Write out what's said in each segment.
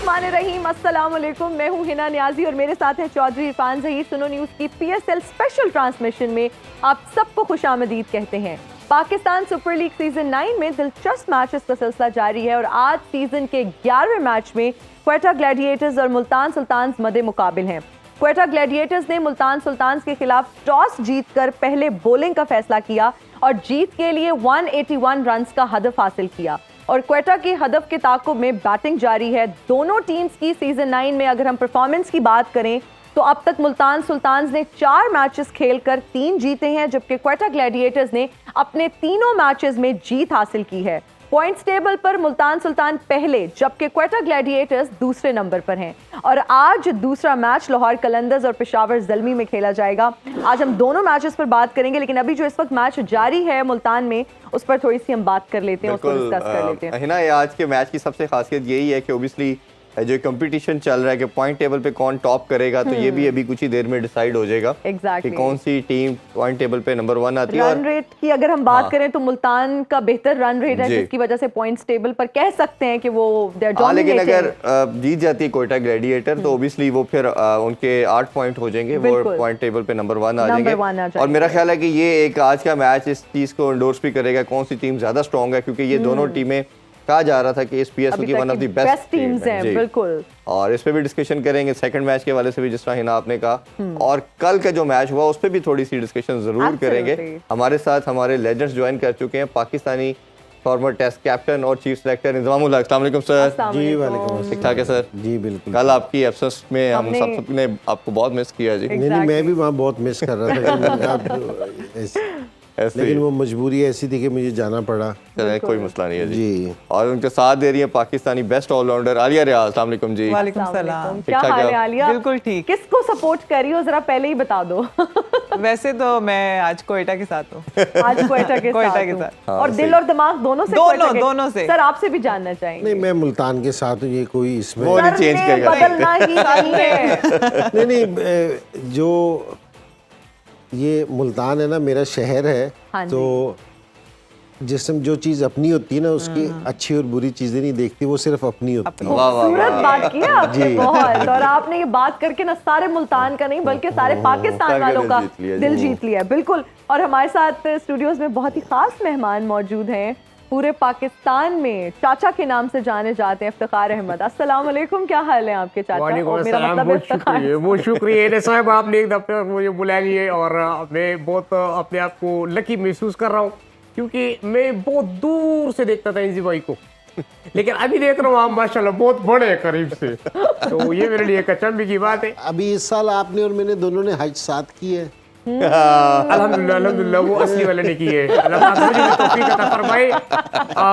बिस्मिल्लाहिर्रहमानिर्रहीम, अस्सलाम वालेकुम। मैं हूँ हिना नियाजी और मेरे साथ है चौधरी इरफान ज़हीर। सुनो न्यूज़ की PSL स्पेशल ट्रांसमिशन में आप सबको खुशामदीद कहते हैं। पाकिस्तान सुपर लीग सीजन 9 में दिलचस्प मैचेस का सिलसिला जारी है और आज सीजन के 11वें मैच में क्वेटा ग्लैडिएटर्स और मुल्तान सुल्तान्स मदे मुकाबिल हैं। क्वेटा ग्लैडिएटर्स ने मुल्तान सुल्तान्स के खिलाफ टॉस जीतकर पहले बॉलिंग का फैसला किया और जीत के लिए 181 रन का हदफ हासिल किया और क्वेटा के हदफ के ताक़ुब में बैटिंग जारी है। दोनों टीम्स की सीजन 9 में अगर हम परफॉर्मेंस की बात करें तो अब तक मुल्तान सुल्तान्स ने 4 मैचेस खेलकर 3 जीते हैं, जबकि क्वेटा ग्लैडिएटर्स ने अपने तीनों मैचेस में जीत हासिल की है। पॉइंट्स टेबल पर मुल्तान सुल्तान पहले जबकि क्वेटा ग्लैडिएटर्स दूसरे नंबर पर हैं और आज दूसरा मैच लाहौर कलंदर्स और पेशावर ज़ल्मी में खेला जाएगा। आज हम दोनों मैचेस पर बात करेंगे, लेकिन अभी जो इस वक्त मैच जारी है मुल्तान में उस पर थोड़ी सी हम बात कर लेते हैं, उसको डिस्कस कर लेते हैं। हिना, आज के मैच की सबसे खासियत यही है कि ओबियसली जो कंपटीशन चल रहा है कि पॉइंट टेबल पे कौन टॉप करेगा, तो ये भी अभी कुछ ही देर में डिसाइड हो जाएगा कि कौन सी टीम पॉइंट टेबल पे नंबर 1 आती है। रन रेट की अगर हम बात करें तो मुल्तान का बेहतर रन रेट है, जिसकी वजह से पॉइंट्स टेबल पर कह सकते हैं कि वो लेकिन अगर जीत जाती है क्वेटा ग्लैडिएटर तो ओबियसली वो फिर उनके 8 पॉइंट हो जाएंगे, वो पॉइंट टेबल पे नंबर 1 आ जाएंगे। और मेरा ख्याल है कि ये एक आज का मैच इस चीज को एंडोर्स भी करेगा कौन सी टीम ज्यादा स्ट्रॉन्ग है, क्योंकि ये दोनों टीमें कहा जा रहा था कि इस PSL की one of the best teams हैं। बिल्कुल, और इस पे भी डिस्कशन करेंगे, सेकंड मैच के वाले से भी जिस तरह हिना आपने कहा, और कल का जो मैच हुआ उस पे भी थोड़ी सी डिस्कशन जरूर करेंगे। हमारे साथ हमारे लेजेंड्स ज्वाइन कर चुके हैं, पाकिस्तानी फॉर्मर टेस्ट कैप्टन और चीफ सेलेक्टर इंजमाम उल हक। अस्सलाम वालेकुम सर। जी वालेकुम। ठीक ठाक है सर? जी बिल्कुल। कल आपकी एब्सेंस में हम सबने आपको बहुत मिस किया जी। नहीं, मैं भी वहाँ बहुत मिस कर रहा था लेकिन वो मजबूरी ऐसी थी कि मुझे जाना पड़ा। कोई मसला नहीं है जी। और उनके साथ दे रही है पाकिस्तानी बेस्ट ऑलराउंडर आलिया रियाज। अस्सलाम वालेकुम जी। वालेकुम सलाम। क्या हाल है आलिया? बिल्कुल ठीक। किसको सपोर्ट कर रही हो जरा पहले ही बता दो। वैसे तो मैं आज क्वेटा के साथ हूँ। आज क्वेटा के साथ। और दिल और दिमाग दोनों से? दोनों से। सर आपसे भी जानना चाहेंगे। नहीं, मैं मुल्तान के साथ हूँ, ये कोई इसमें वो नहीं चेंज करेगा। बदलना ही नहीं है। नहीं, जो ये मुल्तान है ना, मेरा शहर है, तो जिसम जो चीज़ अपनी होती है ना उसकी अच्छी और बुरी चीज़ें नहीं देखती, वो सिर्फ अपनी होती है। खूबसूरत बात की आपने बहुत, और आपने ये बात करके ना सारे मुल्तान का नहीं बल्कि सारे पाकिस्तान वालों का दिल जीत लिया। बिल्कुल। और हमारे साथ स्टूडियोज में बहुत ही खास मेहमान मौजूद हैं, पूरे पाकिस्तान में चाचा के नाम से जाने जाते हैं, इफ्तिखार अहमद। अस्सलाम वालेकुम, क्या हाल है आपके चाचा? बहुत शुक्रिया साहब, आपने एक दफे मुझे बुला लिए और मैं बहुत अपने आप को लकी महसूस कर रहा हूँ, क्योंकि मैं बहुत दूर से देखता था इंजी भाई को, लेकिन अभी देख रहा हूँ आप माशाल्लाह बहुत बड़े हैं करीब से, तो ये मेरे लिए एक अचंभे की बात है। अभी इस साल आपने और मैंने दोनों ने हज साथ की है। अल्हम्दुलिल्लाह अल्हम्दुलिल्लाह, वो असली वाले ने की है।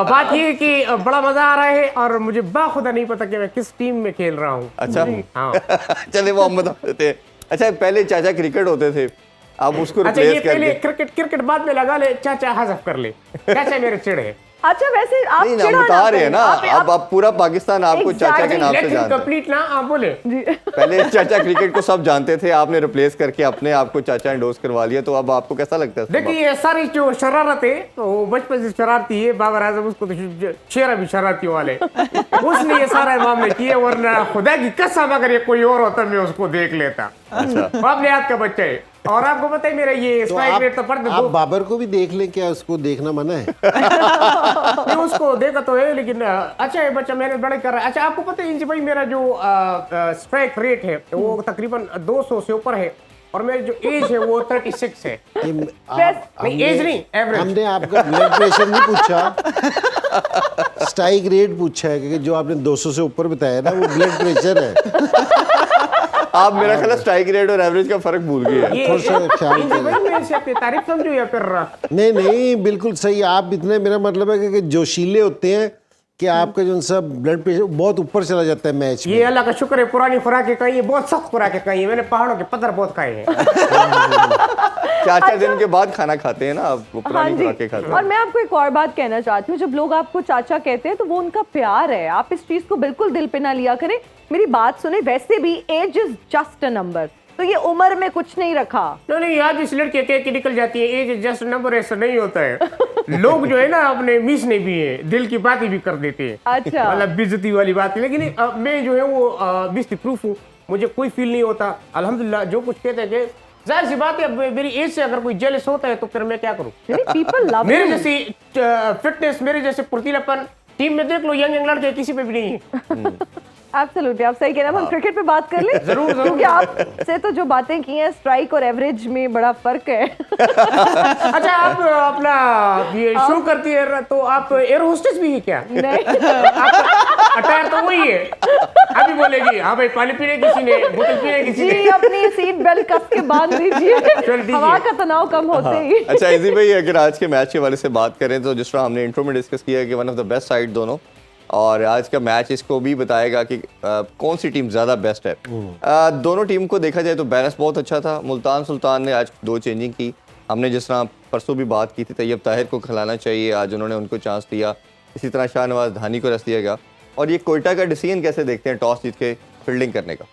बात ये है कि बड़ा मजा आ रहा है और मुझे बाखुदा नहीं पता कि मैं किस टीम में खेल रहा हूँ। अच्छा, हाँ। चले वो हम बता देते हैं। अच्छा, पहले चाचा क्रिकेट होते थे, अब उसको रिप्लेस कर दिया। क्रिकेट बाद में लगा ले, चाचा हज़फ कर ले, चाचा मेरे चिड़ है। अच्छा, वैसे आप बता रहे हैं ना, अब पूरा पाकिस्तान आपको चाचा के नाम से जानता है। कंप्लीट ना आप बोले। पहले चाचा क्रिकेट को सब जानते थे, आपने रिप्लेस करके अपने आप को चाचा एंडोर्स करवा लिया, तो अब आपको कैसा लगता है? देखिए, ये सारी जो शरारत है तो बचपन से शरारती है, बाबर आजम उसको तो शेरा भी शरारती वाले, उसने ये सारा मामले किए, वरना खुदा की कसम अगर ये कोई और होता मैं उसको देख लेता। बाप ने याद का बच्चा है। और आपको पता है मेरा ये स्ट्राइक रेट तो आप बाबर को भी देख लें, क्या उसको देखना मना है? नहीं, उसको देखा तो है, लेकिन अच्छा है बच्चा, मेरे बड़े कर रहा है। अच्छा, आपको पता है इंजी भाई, मेरा जो स्ट्राइक रेट है वो तकरीबन 200 से ऊपर है, और मेरी जो एज है वो 36 है। नहीं, एज नहीं, एवरेज। हमने आपका ब्लड प्रेशर नहीं पूछा, स्ट्राइक रेट पूछा है, क्योंकि जो आपने 200 से ऊपर बताया ना वो ब्लड प्रेशर है। आप मेरा ख्याल स्ट्राइक रेट और एवरेज का फर्क भूल गए। थोड़ा सा ख्याल करें। तारीफ समझो या फिर नहीं, बिल्कुल सही। आप इतने, मेरा मतलब है कि जोशीले होते हैं कि आपका जो सब ब्लड प्रेशर बहुत ऊपर चला जाता है मैच में। ये अल्लाह का शुक्र है, पुरानी खुराकें खाई है, बहुत सख्त खुराकें खाई है मैंने, पहाड़ों के पत्थर बहुत खाए हैं। चाचा दिन के बाद खाना खाते हैं ना, आप पुरानी खुराकें खाते हैं। और मैं आपको एक और बात कहना चाहती हूँ, जब लोग आपको चाचा कहते हैं तो वो उनका प्यार है, आप इस चीज को बिल्कुल दिल पे ना लिया करें। मेरी बात सुने, वैसे भी age is just a number, तो ये उम्र में कुछ नहीं रखा। नहीं, याद इस लड़के के निकल जाती है, एज जस्ट नंबर, ऐसा नहीं होता है। लोग जो है ना अपने मिस नहीं भी है, दिल की बातें भी कर देते हैं। अच्छा, मतलब बेइज्जती वाली बात है, लेकिन मैं जो है वो मिस प्रूफ हूँ, मुझे कोई फील नहीं होता अल्हम्दुलिल्लाह। जो कुछ कहते हैं कि जाहिर सी बात है, अब मेरी एज से अगर कोई जेलस होता है तो फिर मैं क्या करूँ। पीपल लव मेरे जैसी फिटनेस, मेरे जैसे फुर्तीलापन टीम में देख लो, यंग लड़के किसी पे भी नहीं है। एब्सोल्युटली, आप सही कह रहे हैं। हम क्रिकेट पे बात कर लें जरूर क्योंकि आपसे तो जो बातें की हैं, स्ट्राइक और एवरेज में बड़ा फर्क है। अच्छा, आप अपना ये शो करती है तो आप एयर होस्टेस भी है क्या? नहीं, अटायर तो वही है। अभी बोलेगी हाँ भाई पानी पीने किसी ने, बोतल पीने किसी ने। जी अपनी सीट बेल्ट कस के बांध दीजिए, हवा का तनाव कम होते ही। अच्छा इजी भाई, अगर आज के मैच के वाले से बात करें तो जिस तरह हमने इंट्रो में डिस्कस किया कि one of the best side दोनों, और आज का मैच इसको भी बताएगा कि कौन सी टीम ज़्यादा बेस्ट है। दोनों टीम को देखा जाए तो बैलेंस बहुत अच्छा था। मुल्तान सुल्तान ने आज 2 चेंजिंग की। हमने जिस तरह परसों भी बात की थी, तैयब ताहिर को खिलाना चाहिए, आज उन्होंने उनको चांस दिया। इसी तरह शाहनवाज धानी को रस दिया गया। और ये कोयटा का डिसीजन कैसे देखते हैं टॉस जीत के फील्डिंग करने का?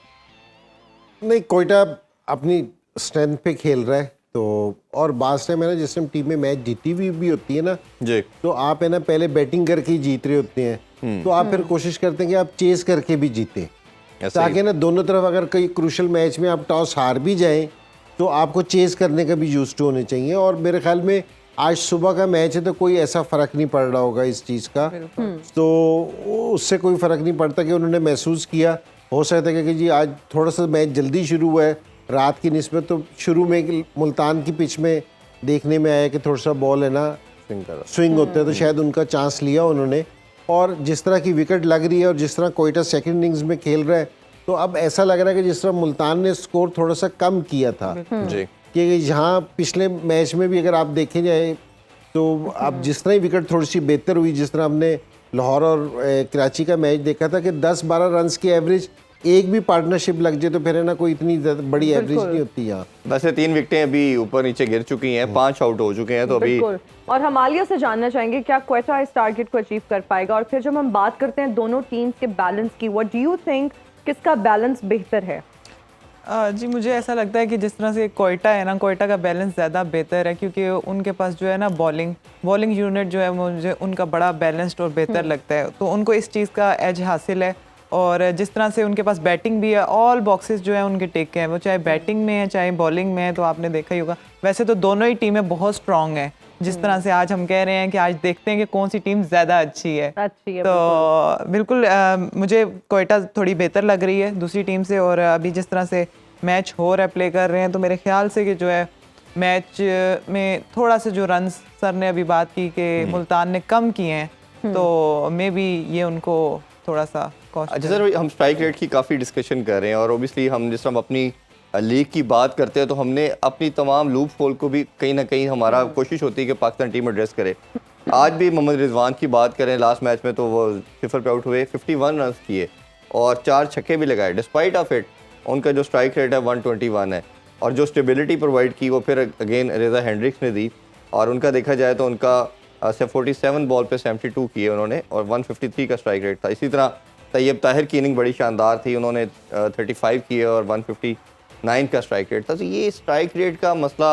नहीं, कोयटा अपनी स्ट्रेंथ पे खेल रहा है तो, और बास टाइम है ना जिस टाइम टीम में मैच जीती हुई भी होती है ना जी, तो आप है ना पहले बैटिंग करके ही जीत रहे होते हैं, तो आप फिर कोशिश करते हैं कि आप चेस करके भी जीते, ताकि ना दोनों तरफ अगर कोई क्रूशल मैच में आप टॉस हार भी जाएं तो आपको चेस करने का भी यूज्ड होने चाहिए। और मेरे ख्याल में आज सुबह का मैच है तो कोई ऐसा फ़र्क नहीं पड़ रहा होगा इस चीज़ का, तो उससे कोई फ़र्क नहीं पड़ता कि उन्होंने महसूस किया। हो सकता है कि जी आज थोड़ा सा मैच जल्दी शुरू हुआ है रात की निस्बत, तो शुरू में मुल्तान की पिच में देखने में आया कि थोड़ा सा बॉल है ना स्विंग होता है, तो शायद उनका चांस लिया उन्होंने। और जिस तरह की विकेट लग रही है और जिस तरह कोयटा सेकंड इनिंग्स में खेल रहा है, तो अब ऐसा लग रहा है कि जिस तरह मुल्तान ने स्कोर थोड़ा सा कम किया था जी, कि यहाँ पिछले मैच में भी अगर आप देखें जाए तो अब जिस तरह ही विकेट थोड़ी सी बेहतर हुई, जिस तरह हमने लाहौर और कराची का मैच देखा था कि 10-12 रन्स की एवरेज एक भी पार्टनरशिप लग जाए तो फिर है ना कोई इतनी बड़ी एवरेज नहीं होती यहाँ। वैसे 3 विकेटें अभी ऊपर नीचे गिर चुकी हैं, 5 आउट हो चुके हैं, तो अभी और हम आलिया से जानना चाहेंगे क्या क्वेटा इस टारगेट को अचीव कर पाएगा। और फिर जब हम बात करते हैं दोनों टीम्स के बैलेंस की, व्हाट डू यू थिंक, किसका बैलेंस बेहतर है? जी मुझे ऐसा लगता है कि जिस तरह से कोयटा है ना, कोयटा का बैलेंस ज़्यादा बेहतर है, क्योंकि उनके पास जो है ना बॉलिंग यूनिट जो है मुझे उनका बड़ा बैलेंस्ड और बेहतर लगता है, तो उनको इस चीज़ का एज हासिल है। और जिस तरह से उनके पास बैटिंग भी है, ऑल बॉक्सेस जो है उनके टेक के हैं, वो चाहे बैटिंग में है चाहे बॉलिंग में है, तो आपने देखा ही होगा। वैसे तो दोनों ही टीमें बहुत स्ट्रांग हैं, जिस तरह से आज हम कह रहे हैं कि आज देखते हैं कि कौन सी टीम ज़्यादा अच्छी है। तो बिल्कुल मुझे कोयटा थोड़ी बेहतर लग रही है दूसरी टीम से। और अभी जिस तरह से मैच हो रहा है, प्ले कर रहे हैं, तो मेरे ख्याल से कि जो है मैच में थोड़ा सा जो रन सर ने अभी बात की कि मुल्तान ने कम किए हैं, तो मे बी ये उनको थोड़ा सा कॉस्ट। अच्छा सर, हम स्ट्राइक रेट की काफ़ी डिस्कशन कर रहे हैं, और ओबियसली हम जिस हम अपनी लीग की बात करते हैं तो हमने अपनी तमाम लूप होल को भी कहीं ना कहीं हमारा कोशिश होती है कि पाकिस्तान टीम एड्रेस करे। आज भी मोहम्मद रिजवान की बात करें, लास्ट मैच में तो वो 0 पे आउट हुए, 51 रन किए और 4 छक्के भी लगाए। डिस्पाइट ऑफ इट उनका जो स्ट्राइक रेट है 121 है, और जो स्टेबिलिटी प्रोवाइड की वो फिर अगेन रेजा हेंड्रिक्स ने दी। और उनका देखा जाए तो उनका 47 बॉल पे 72 किए उन्होंने, और 153 का स्ट्राइक रेट था। इसी तरह तैयब ताहिर की इनिंग बड़ी शानदार थी, उन्होंने 35 किए और 159 का स्ट्राइक रेट था। तो ये स्ट्राइक रेट का मसला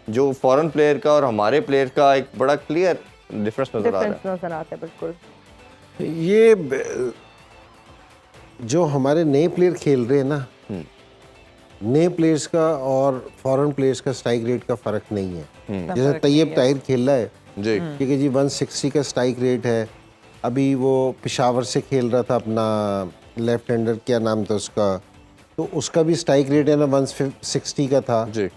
जो फॉरेन प्लेयर का और हमारे प्लेयर का एक बड़ा क्लियर डिफरेंस नजर आ रहा है। बिल्कुल, ये जो हमारे नए प्लेयर खेल रहे हैं ना, नए प्लेयर्स का और फॉरेन प्लेयर्स का स्ट्राइक रेट का फ़र्क नहीं है। जैसे तैयब ताहिर खेल रहा है जी, क्योंकि जी 160 का स्ट्राइक रेट है। अभी वो पेशावर से खेल रहा था, अपना लेफ्ट हैंडर, क्या नाम था उसका, तो उसका भी स्ट्राइक रेट है ना 160 का था जी,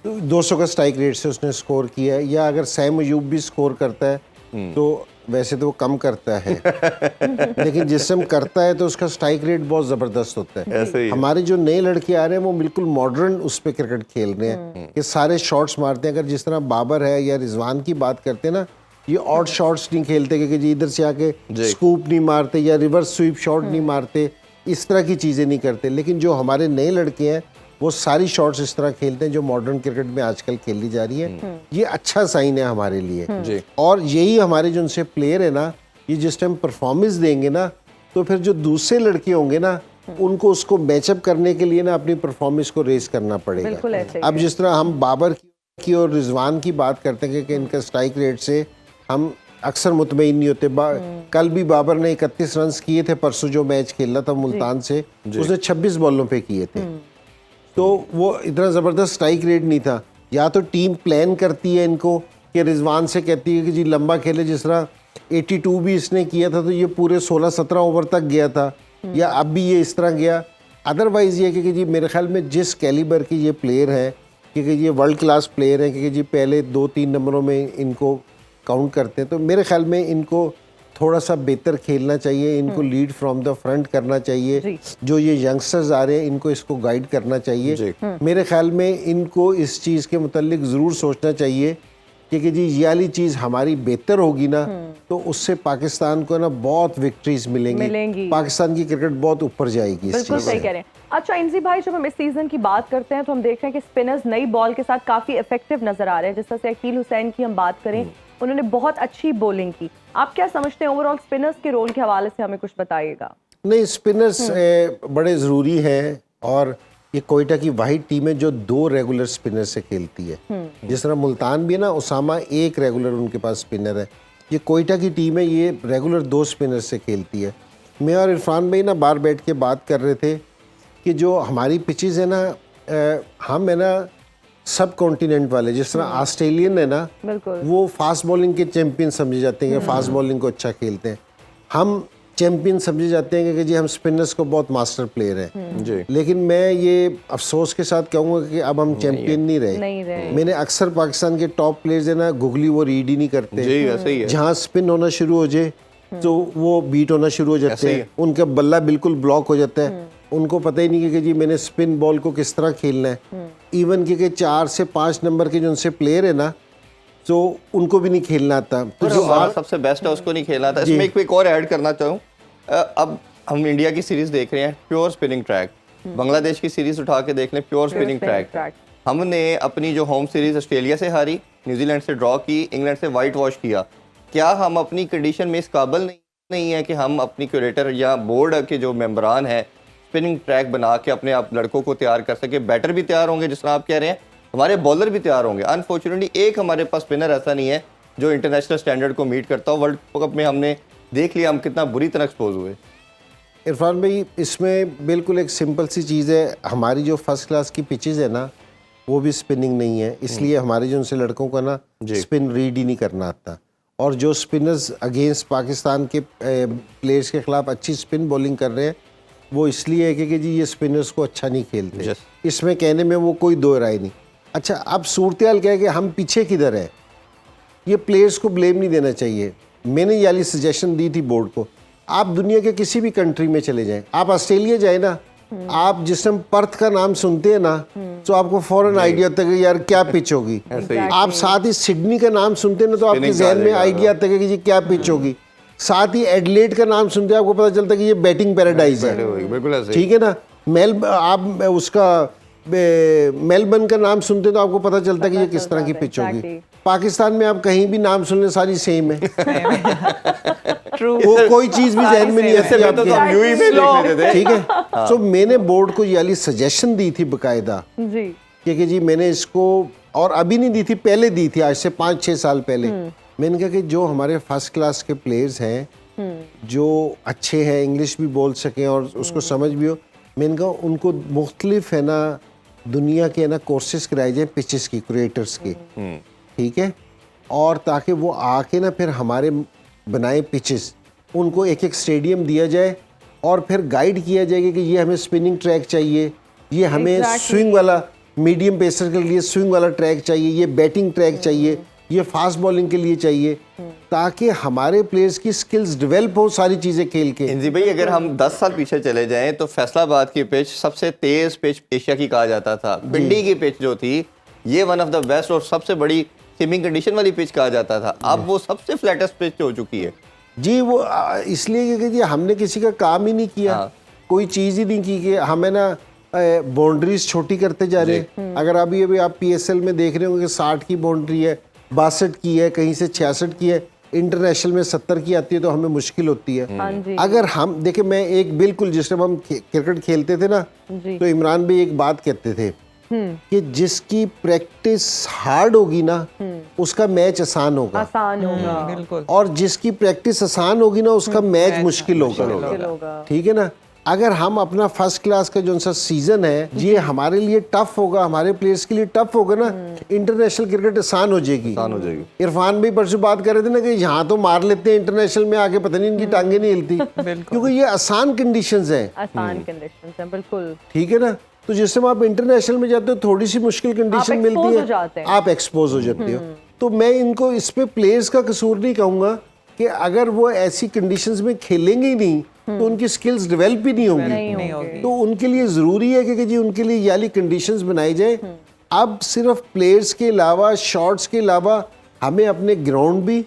200 का स्ट्राइक रेट से उसने स्कोर किया है। या अगर सैम अयूब भी स्कोर करता है तो वैसे तो वो कम करता है लेकिन जिस टाइम करता है तो उसका स्ट्राइक रेट बहुत ज़बरदस्त होता है। ऐसे ही हमारे जो नए लड़के आ रहे हैं वो बिल्कुल मॉडर्न उस पर क्रिकेट खेल रहे हैं कि सारे शॉट्स मारते हैं। अगर जिस तरह बाबर है या रिजवान की बात करते हैं ना, ये ऑड शॉट्स नहीं खेलते कि जी इधर से आके स्कूप नहीं मारते या रिवर्स स्वीप शॉट नहीं मारते, इस तरह की चीज़ें नहीं करते। लेकिन जो हमारे नए लड़के हैं वो सारी शॉट्स इस तरह खेलते हैं जो मॉडर्न क्रिकेट में आजकल खेली जा रही है। ये अच्छा साइन है हमारे लिए। और यही हमारे जो उनसे प्लेयर है ना, ये जिस टाइम परफॉर्मेंस देंगे ना, तो फिर जो दूसरे लड़के होंगे ना उनको उसको मैचअप करने के लिए ना अपनी परफॉर्मेंस को रेस करना बिल्कुल ऐसे पड़ेगा। अब जिस तरह हम बाबर की और रिजवान की बात करते हैं कि इनका स्ट्राइक रेट से हम अक्सर मुतमईन नहीं होते। कल भी बाबर ने 31 रन किए थे, परसों जो मैच खेला था मुल्तान से उसने 26 बॉलों पे किए थे, तो वो इतना ज़बरदस्त स्ट्राइक रेट नहीं था। या तो टीम प्लान करती है इनको कि रिजवान से कहती है कि जी लंबा खेले, जिस तरह 82 भी इसने किया था तो ये पूरे 16-17 ओवर तक गया था, या अब भी ये इस तरह गया। अदरवाइज़ ये कि जी मेरे ख्याल में जिस कैलिबर की ये प्लेयर हैं, क्योंकि ये वर्ल्ड क्लास प्लेयर हैं, क्योंकि जी पहले 2-3 नंबरों में इनको काउंट करते हैं, तो मेरे ख्याल में इनको थोड़ा सा बेहतर खेलना चाहिए, इनको लीड फ्रॉम द फ्रंट करना चाहिए। जो ये यंगस्टर्स आ रहे हैं इनको इसको गाइड करना चाहिए। मेरे ख्याल में इनको इस चीज़ के मुतालिक ज़रूर सोचना चाहिए कि जी ये वाली चीज़ हमारी बेहतर होगी ना तो उससे पाकिस्तान को ना बहुत विक्ट्रीज मिलेंगी, पाकिस्तान की क्रिकेट बहुत ऊपर जाएगी। बिल्कुल सही कह रहे हैं। अच्छा इंजी भाई, जब हम इस सीजन की बात करते हैं तो हम देख रहे हैं कि स्पिनर्स नई बॉल के साथ काफी इफेक्टिव नजर आ रहे हैं। जिस तरह से अकील हुसैन की हम बात करें, उन्होंने बहुत अच्छी बॉलिंग की। आप क्या समझते हैं ओवरऑल स्पिनर्स के रोल के हवाले से हमें कुछ बताइएगा। नहीं, स्पिनर्स बड़े ज़रूरी हैं, और ये कोयटा की वाहिद टीम है जो 2 रेगुलर स्पिनर से खेलती है। जिस तरह मुल्तान भी है ना, उसामा 1 रेगुलर उनके पास स्पिनर है। ये कोयटा की टीम है, ये रेगुलर 2 स्पिनर से खेलती है। मैं और इरफान भाई ना बाहर बैठ के बात कर रहे थे कि जो हमारी पिचेस है ना, हम है ना सब कॉन्टिनेंट वाले, जिस तरह ऑस्ट्रेलियन है ना, वो फास्ट बॉलिंग के चैंपियन समझे जाते हैं कि फास्ट बॉलिंग को अच्छा खेलते हैं। हम चैंपियन समझे जाते हैं कि जी हम स्पिनर्स को बहुत मास्टर प्लेयर हैं जी। लेकिन मैं ये अफसोस के साथ कहूँगा कि अब हम चैंपियन नहीं रहे। मैंने अक्सर पाकिस्तान के टॉप प्लेयर्स है ना, गुगली वो रीड ही नहीं करते। जहाँ स्पिन होना शुरू हो जाए तो वो बीट होना शुरू हो जाते हैं, उनका बल्ला बिल्कुल ब्लॉक हो जाता है। उनको पता ही नहीं कि जी मैंने स्पिन बॉल को किस तरह खेलना है। इवन कि 4 से 5 नंबर के जो उनसे प्लेयर है ना, तो उनको भी नहीं खेलना आता। तो जो सबसे बेस्ट है उसको नहीं खेलना आता। इसमें एक और ऐड करना चाहूँ, अब हम इंडिया की सीरीज देख रहे हैं, प्योर स्पिनिंग ट्रैक। बांग्लादेश की सीरीज उठा के देख लें, प्योर स्पिनिंग ट्रैक। हमने अपनी जो होम सीरीज ऑस्ट्रेलिया से हारी, न्यूजीलैंड से ड्रॉ की, इंग्लैंड से वाइट वॉश किया। क्या हम अपनी कंडीशन में इस काबिल नहीं है कि हम अपनी क्यूरेटर या बोर्ड के जो मेंबरान हैं स्पिनिंग ट्रैक बना के अपने आप लड़कों को तैयार कर सके? बैटर भी तैयार होंगे जिस तरह आप कह रहे हैं, हमारे बॉलर भी तैयार होंगे। अनफॉर्चुनेटली एक हमारे पास स्पिनर ऐसा नहीं है जो इंटरनेशनल स्टैंडर्ड को मीट करता हो। वर्ल्ड कप में हमने देख लिया हम कितना बुरी तरह एक्सपोज हुए। इरफान भाई, इसमें बिल्कुल एक सिंपल सी चीज़ है, हमारी जो फर्स्ट क्लास की पिचेस है ना, वो भी स्पिनिंग नहीं है, इसलिए हमारे जो उनसे लड़कों का ना स्पिन रीड ही नहीं करना आता। और जो स्पिनर्स अगेंस्ट पाकिस्तान के प्लेयर्स के खिलाफ अच्छी स्पिन बॉलिंग कर रहे हैं, वो इसलिए है कि जी ये स्पिनर्स को अच्छा नहीं खेलते। इसमें कहने में वो कोई दो राय नहीं। अच्छा, अब सूरत हाल क्या है कि हम पीछे किधर है, ये प्लेयर्स को ब्लेम नहीं देना चाहिए। मैंने ये वाली सजेशन दी थी बोर्ड को, आप दुनिया के किसी भी कंट्री में चले जाएं, आप ऑस्ट्रेलिया जाए ना, आप जिस टाइम पर्थ का नाम सुनते हैं ना, तो आपको फौरन आइडिया आता है कि यार क्या पिच होगी। आप साथ ही सिडनी का नाम सुनते हैं ना, तो आपके जहन में आइडिया आता है कि जी क्या पिच होगी। साथ ही एडलेड का नाम सुनते हैं, आपको पता चलता है कि ये बैटिंग पैराडाइज है, ठीक है ना। आप उसका मेलबर्न का नाम सुनते हैं तो आपको पता चलता है कि ये किस तरह की पिच होगी। पाकिस्तान में आप कहीं भी नाम सुन लें, सारी सेम है। वो कोई चीज भी जहन में नहीं आती आपके, ठीक है। तो मैंने बोर्ड को ये वाली सजेशन दी थी बकायदा, क्योंकि जी मैंने इसको, और अभी नहीं दी थी, पहले दी थी, आज से 5-6 साल पहले। मैंने कहा कि जो हमारे फर्स्ट क्लास के प्लेयर्स हैं, जो अच्छे हैं, इंग्लिश भी बोल सकें और उसको समझ भी हो, मैंने कहा उनको मुख्तलिफ है ना दुनिया के ना कोर्सेज कराए जाए पिचेस की, क्रिएटर्स की, ठीक है। और ताकि वो आके ना फिर हमारे बनाए पिचेस, उनको एक एक स्टेडियम दिया जाए और फिर गाइड किया जाएगा कि ये हमें स्पिनिंग ट्रैक चाहिए, ये हमें स्विंग वाला, मीडियम पेसर के लिए स्विंग वाला ट्रैक चाहिए, ये बैटिंग ट्रैक चाहिए, ये फास्ट बॉलिंग के लिए चाहिए, ताकि हमारे प्लेयर्स की स्किल्स डेवलप हो, सारी चीजें खेल के। इंजी भाई, अगर हम 10 साल पीछे चले जाएं तो फैसलाबाद की पिच सबसे तेज पिच एशिया की कहा जाता था। पिंडी की पिच जो थी, ये वन ऑफ द बेस्ट और सबसे बड़ी स्विमिंग कंडीशन वाली पिच कहा जाता था। अब वो सबसे फ्लैटेस्ट पिच हो चुकी है जी। वो इसलिए कि हमने किसी का काम ही नहीं किया, कोई चीज ही नहीं की कि हमें ना बाउंड्रीज छोटी करते जा रहे हैं। अगर अभी आप PSL में देख रहे होंगे कि 60 की बाउंड्री है, 62 की है, कहीं से 66 की है, इंटरनेशनल में 70 की आती है तो हमें मुश्किल होती है। हाँ जी अगर हम देखे, मैं एक बिल्कुल जिस टाइम हम क्रिकेट खेलते थे ना, जी तो इमरान भाई एक बात कहते थे कि जिसकी प्रैक्टिस हार्ड होगी ना उसका मैच आसान होगा, आसान होगा बिल्कुल। और जिसकी प्रैक्टिस आसान होगी ना उसका मैच मुश्किल मुश्किल होगा। होगा ठीक है ना। अगर हम अपना फर्स्ट क्लास का जो सा सीजन है ये हमारे लिए टफ होगा, हमारे प्लेयर्स के लिए टफ होगा ना, इंटरनेशनल क्रिकेट आसान हो जाएगी। इरफान भाई परसों बात कर रहे थे ना कि यहाँ तो मार लेते हैं, इंटरनेशनल में आके पता नहीं इनकी टांगे नहीं हिलती, क्योंकि ये आसान कंडीशंस हैं। आसान कंडीशंस हैं बिल्कुल। ठीक है ना। तो जिस समय आप इंटरनेशनल में जाते हो थोड़ी सी मुश्किल कंडीशन मिलती expose हो जाते है, हैं। आप एक्सपोज हो जाते हो। तो मैं इनको इस पे प्लेयर्स का कसूर नहीं कहूंगा कि अगर वो ऐसी कंडीशंस में खेलेंगे ही नहीं तो उनकी स्किल्स डेवलप ही नहीं होंगी। नहीं होगी। तो उनके लिए जरूरी है कि जी उनके लिए ये वाली कंडीशंस बनाई जाए। अब सिर्फ प्लेयर्स के अलावा, शॉट्स के अलावा, हमें अपने ग्राउंड भी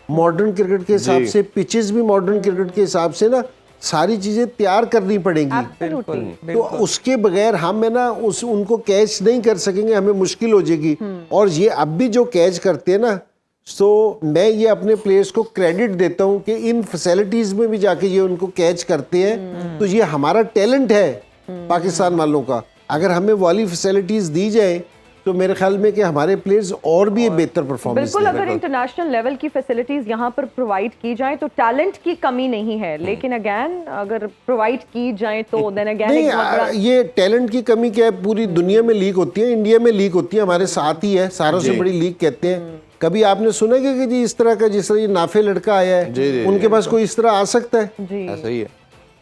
मॉडर्न क्रिकेट के हिसाब से, पिचेस भी मॉडर्न क्रिकेट के हिसाब से ना सारी चीजें तैयार करनी पड़ेंगी। Absolutely। तो उसके बगैर हम है ना उनको कैच नहीं कर सकेंगे, हमें मुश्किल हो जाएगी। और ये अब भी जो कैच करते हैं ना, तो मैं ये अपने प्लेयर्स को क्रेडिट देता हूँ कि इन फैसिलिटीज में भी जाके ये उनको कैच करते हैं। तो ये हमारा टैलेंट है पाकिस्तान वालों का। अगर हमें वाली फैसिलिटीज दी जाए तो मेरे ख्याल में कि हमारे प्लेयर्स और भी बेहतर परफॉर्मेंस बिल्कुल। अगर इंटरनेशनल लेवल की फैसिलिटीज यहाँ पर प्रोवाइड की जाए तो टैलेंट की कमी नहीं है, लेकिन अगेन अगर प्रोवाइड की जाए तो देन अगेन नहीं, ये टैलेंट की कमी क्या है, पूरी दुनिया में लीक होती है, इंडिया में लीक होती है, हमारे साथ ही है, सारों से बड़ी लीक कहते हैं। कभी आपने सुना कि जी इस तरह का, जिस तरह ये नाफे लड़का आया है उनके पास कोई इस तरह आ सकता है? जी ऐसा ही है।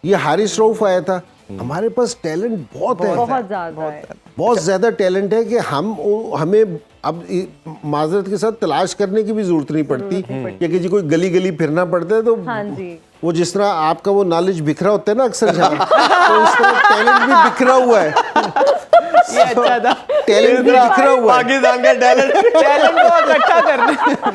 ये हारिस रऊफ आया था। हमारे पास टैलेंट बहुत है, बहुत ज्यादा है। बहुत ज्यादा टैलेंट है कि हमें अब माजरत के साथ तलाश करने की भी जरूरत नहीं पड़ती कि जी कोई गली गली फिरना पड़ता है। तो हाँ जी वो जिस तरह आपका वो नॉलेज बिखरा होता है ना अक्सर जहाँ, तो इस तरह टैलेंट भी बिखरा हुआ है। ये अच्छा था। टैलेंट भी बिखरा हुआ है। पाकिस्तान का टैलेंट टैलेंट को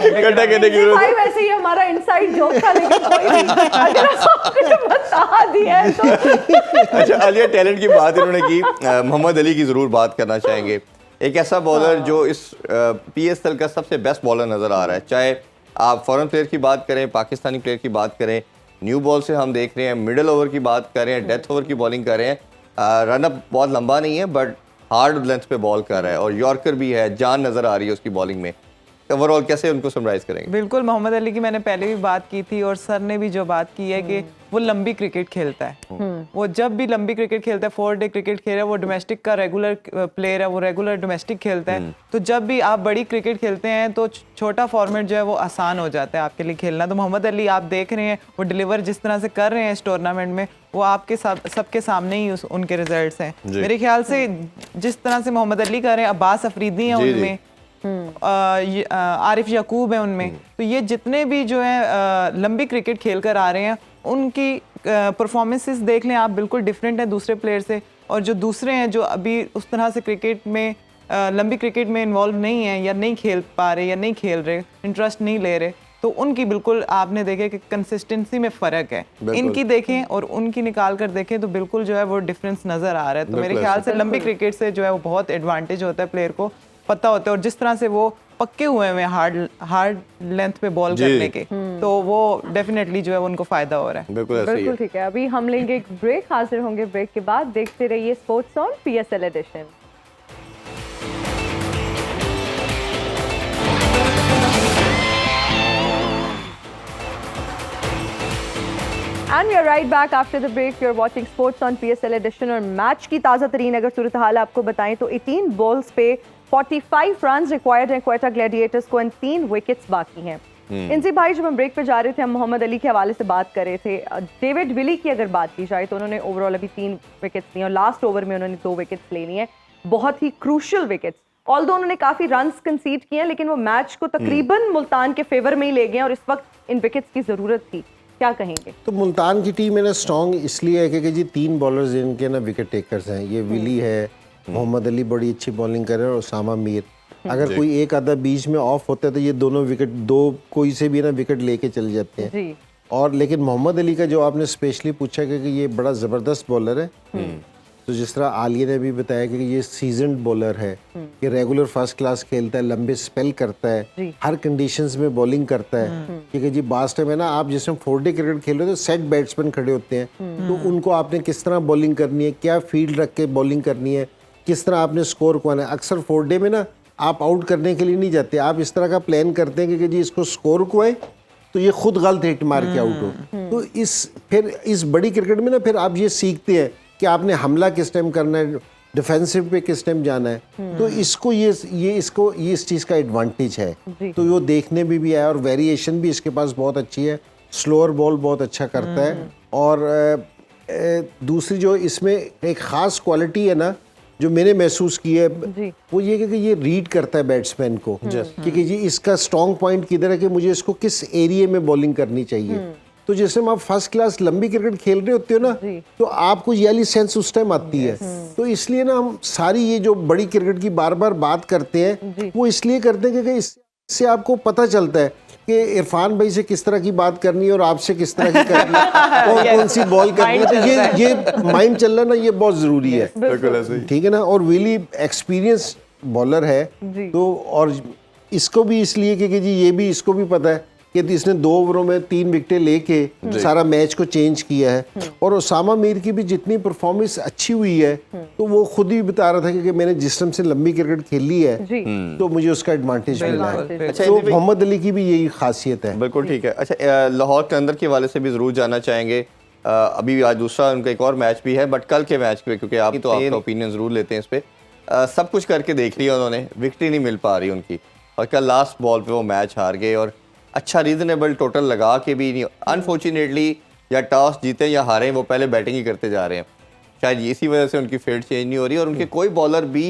इकट्ठा करने की जरूरत भाई वैसे ही हमारा इनसाइड जोक था, लेकिन कोई नहीं, अगर आपने बता दिया है तो अच्छा, अलिया टैलेंट की बात इन्होंने की, मोहम्मद अली की जरूर बात करना चाहेंगे। एक ऐसा बॉलर जो इस PSL का सबसे बेस्ट बॉलर नजर आ रहा है, चाहे आप फॉरेन प्लेयर की बात करें, पाकिस्तानी प्लेयर की बात करें, न्यू बॉल से हम देख रहे हैं, मिडिल ओवर की बात कर रहे हैं, डेथ ओवर की बॉलिंग कर रहे हैं, रन अप बहुत लंबा नहीं है बट हार्ड लेंथ पे बॉल कर रहा है, और यॉर्कर भी है, जान नजर आ रही है उसकी बॉलिंग में। ओवरऑल कैसे उनको समराइज करेंगे? बिल्कुल, मोहम्मद अली की मैंने पहले भी बात की थी और सर ने भी जो बात की है कि वो लंबी क्रिकेट खेलता है। वो जब भी लंबी क्रिकेट खेलता है, 4 डे क्रिकेट खेल रहा है, वो डोमेस्टिक का रेगुलर प्लेयर है, वो रेगुलर डोमेस्टिक खेलता है। तो जब भी आप बड़ी क्रिकेट खेलते हैं तो छोटा फॉर्मेट जो है वो आसान हो जाता है आपके लिए खेलना। तो मोहम्मद अली आप देख रहे हैं वो डिलीवर जिस तरह से कर रहे हैं इस टूर्नामेंट में, वो आपके सबके सामने ही उनके रिजल्ट्स हैं। मेरे ख्याल से जिस तरह से मोहम्मद अली कर रहे हैं, अब्बास अफरीदी हैं उनमें, आरिफ याकूब है उनमें, तो ये जितने भी जो है लंबी क्रिकेट खेल कर आ रहे हैं उनकी परफॉर्मेंसेस देख लें आप, बिल्कुल डिफरेंट है दूसरे प्लेयर से। और जो दूसरे हैं जो अभी उस तरह से क्रिकेट में लंबी क्रिकेट में इन्वॉल्व नहीं है या नहीं खेल पा रहे या नहीं खेल रहे, इंटरेस्ट नहीं ले रहे, तो उनकी बिल्कुल आपने देखे कि कंसिस्टेंसी में फ़र्क है। इनकी देखें और उनकी निकाल कर देखें तो बिल्कुल जो है वो डिफरेंस नज़र आ रहा है। तो मेरे ख्याल से लंबी क्रिकेट से जो है वो बहुत एडवांटेज होता है, प्लेयर को पता होता है, और जिस तरह से वो पक्के हुए हैं हार्ड लेंथ पे बॉल करने के, तो वो डेफिनेटली जो है उनको फ़ायदा हो रहा है। बिल्कुल ठीक है। अभी हम लेंगे एक ब्रेक, हाजिर होंगे ब्रेक के बाद। देखते रहिए sports on PSL edition. And we are right back after the break. You're watching Sports on PSL edition और मैच की ताज़ा तरीन अगर सूरत हाल आपको बताएं तो 18 बॉल्स पे 45 रन रिक्वायर्ड हैं क्वेटा ग्लैडिएटर्स को, एंड 3 विकेट्स बाकी हैं। इनसे भाई जब हम ब्रेक पे जा रहे थे, हम मोहम्मद अली के हवाले से बात कर रहे थे। डेविड विली की अगर बात की जाए तो उन्होंने ओवरऑल अभी 3 विकेट्स लिए और लास्ट ओवर में उन्होंने 2 विकेट्स ले लिए हैं, बहुत ही क्रूशल विकेट्स। ऑल्दो उन्होंने काफ़ी रन्स कंसीड किए हैं, लेकिन वो मैच को तकरीबन मुल्तान के फेवर में ही ले गए और इस वक्त इन विकेट्स की ज़रूरत थी। क्या कहेंगे? तो मुल्तान की टीम है ना स्ट्रॉन्ग इसलिए है कि जी 3 बॉलर्स इनके ना विकेट टेकर्स हैं। ये विली है, मोहम्मद अली बड़ी अच्छी बॉलिंग कर रहे हैं, और उसामा मीर। अगर कोई एक आधा बीच में ऑफ होता है तो ये दोनों विकेट, दो कोई से भी ना विकेट लेके चले जाते हैं जी। और लेकिन मोहम्मद अली का जो आपने स्पेशली पूछा कि ये बड़ा ज़बरदस्त बॉलर है, तो जिस तरह आलिया ने भी बताया कि ये सीजन्ड बॉलर है, कि रेगुलर फर्स्ट क्लास खेलता है, लंबे स्पेल करता है, हर कंडीशंस में बॉलिंग करता है। क्योंकि जी बास टाइम है ना, आप जिसमें 4 डे क्रिकेट खेल रहे हो तो सेट बैट्समैन खड़े होते हैं, तो उनको आपने किस तरह बॉलिंग करनी है, क्या फील्ड रख के बॉलिंग करनी है, किस तरह आपने स्कोर करना है। अक्सर 4 डे में ना आप आउट करने के लिए नहीं जाते, आप इस तरह का प्लान करते हैं कि जी इसको स्कोर को आए तो ये खुद गलत हिट मार के आउट हो। तो इस बड़ी क्रिकेट में ना फिर आप ये सीखते हैं कि आपने हमला किस टाइम करना है, डिफेंसिव पे किस टाइम जाना है। तो इसको ये इस चीज़ का एडवांटेज है। तो वो देखने में भी आया और वेरिएशन भी इसके पास बहुत अच्छी है, स्लोअर बॉल बहुत अच्छा करता है। और दूसरी जो इसमें एक ख़ास क्वालिटी है ना जो मैंने महसूस की है, वो ये कि ये रीड करता है बैट्समैन को, क्योंकि जी इसका स्ट्रॉन्ग पॉइंट किधर है कि मुझे इसको किस एरिया में बॉलिंग करनी चाहिए। तो जैसे आप फर्स्ट क्लास लंबी क्रिकेट खेल रहे होते हो ना, तो आपको ये वाली सेंस उस टाइम आती है। तो इसलिए ना हम सारी ये जो बड़ी क्रिकेट की बार बार बात करते हैं, वो इसलिए करते हैं क्योंकि इससे आपको पता चलता है कि इरफान भाई से किस तरह की बात करनी है और आपसे किस तरह की करनी है, कौन सी बॉल करनी है। तो ये माइंड चलना ना ये बहुत जरूरी है, ठीक है ना। और विली एक्सपीरियंस बॉलर है, तो और इसको भी इसलिए कि जी ये भी इसको भी पता है कि इसने 2 ओवरों में 3 विकेटें लेके सारा मैच को चेंज किया है। और उसामा मीर की भी जितनी परफॉर्मेंस अच्छी हुई है, तो वो खुद ही बता रहा था कि मैंने जिस टाइम से लंबी क्रिकेट खेली है तो मुझे उसका एडवांटेज मिला है। अच्छा, तो मोहम्मद अली की भी यही खासियत है। बिल्कुल ठीक है। अच्छा, लाहौर के अंदर के वाले से भी जरूर जानना चाहेंगे। अभी आज दूसरा उनका एक और मैच भी है, बट कल के मैच पे, क्योंकि आप तो आपका ओपिनियन जरूर लेते हैं इस पे। सब कुछ करके देख लिया उन्होंने, विकेट ही नहीं मिल पा रही उनकी, और कल लास्ट बॉल पे वो मैच हार गए। और अच्छा रीजनेबल टोटल लगा के भी नहीं, अनफॉर्चुनेटली या टॉस जीते या हारे, वो पहले बैटिंग ही करते जा रहे हैं। शायद इसी वजह से उनकी फील्ड चेंज नहीं हो रही, और उनके कोई बॉलर भी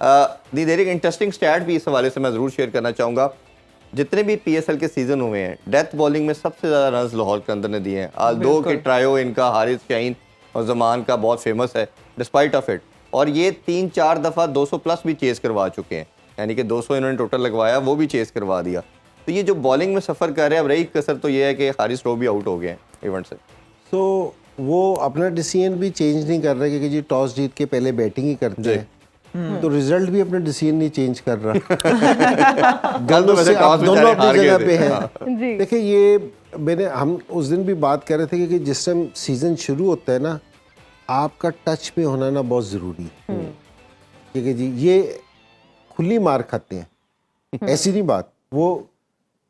नहीं दे रही। इंटरेस्टिंग स्टैट भी इस हवाले से मैं ज़रूर शेयर करना चाहूँगा। जितने भी PSL के सीजन हुए हैं, डेथ बॉलिंग में सबसे ज़्यादा रन लाहौर के अंदर ने दिए हैं। आल्दो के ट्रायो इनका हारिस शाहीन और जमान का बहुत फेमस है डिस्पाइट ऑफ इट, और ये 3-4 दफ़ा 200 प्लस भी चेस करवा चुके हैं, यानी कि 200 इन्होंने टोटल लगवाया, वो भी चेस करवा दिया। तो ये जो बॉलिंग में सफ़र कर रहे हैं, अब रही कसर तो ये है कि हारिस रो भी आउट हो गए हैं इवेंट से। तो वो अपना डिसीजन भी चेंज नहीं कर रहे, क्योंकि जी टॉस जीत के पहले बैटिंग ही करते हैं, तो रिजल्ट भी अपना डिसीजन नहीं चेंज कर रहा। दोनों अपनी जगह पे हैं। देखिए, ये हम उस दिन भी बात कर रहे थे कि जिस टाइम सीजन शुरू होता है ना, आपका टच पे होना ना बहुत ज़रूरी है, क्योंकि जी ये खुली मार खाते हैं, ऐसी नहीं बात वो,